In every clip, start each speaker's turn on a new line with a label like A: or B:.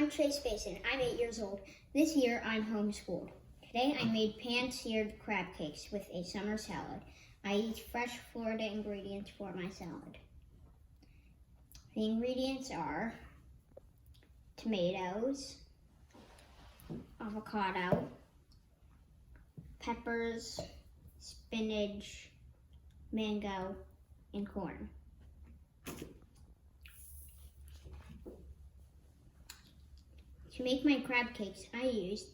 A: I'm Chase Mason. I'm 8 years old. This year, I'm homeschooled. Today, I made pan-seared crab cakes with a summer salad. I use fresh Florida ingredients for my salad. The ingredients are tomatoes, avocado, peppers, spinach, mango, and corn. To make my crab cakes, I used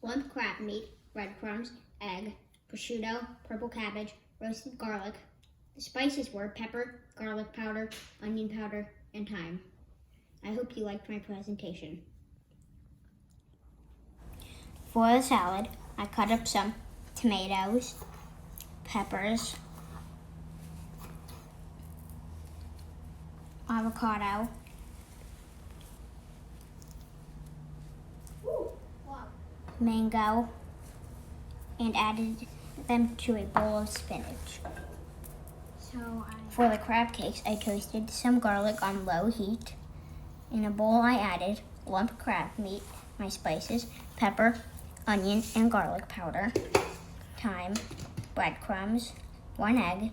A: lump crab meat, breadcrumbs, egg, prosciutto, purple cabbage, roasted garlic. The spices were pepper, garlic powder, onion powder, and thyme. I hope you liked my presentation. For the salad, I cut up some tomatoes, peppers, avocado, mango, and added them to a bowl of spinach. For the crab cakes, I toasted some garlic on low heat. In a bowl, I added lump crab meat, my spices, pepper, onion, and garlic powder, thyme, breadcrumbs, 1 egg,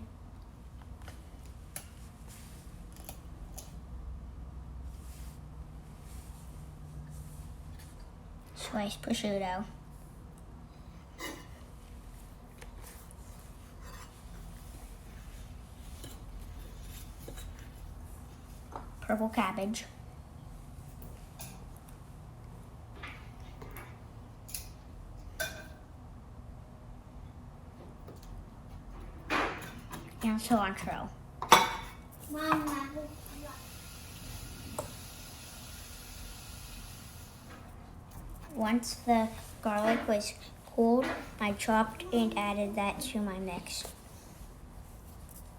A: sliced prosciutto, purple cabbage, and cilantro. Once the garlic was cooled, I chopped and added that to my mix.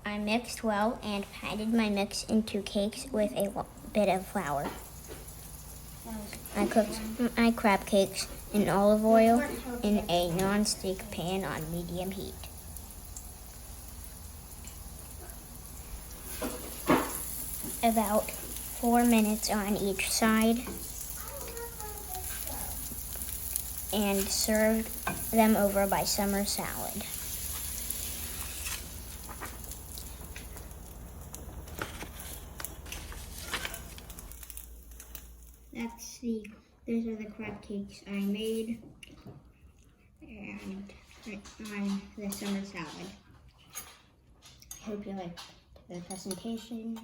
A: I mixed well and patted my mix into cakes with a bit of flour. I cooked my crab cakes in olive oil in a non-stick pan on medium heat. About 4 minutes on each side, and served them over by summer salad. Those are the crab cakes I made, and on the summer salad. I hope you liked the presentation.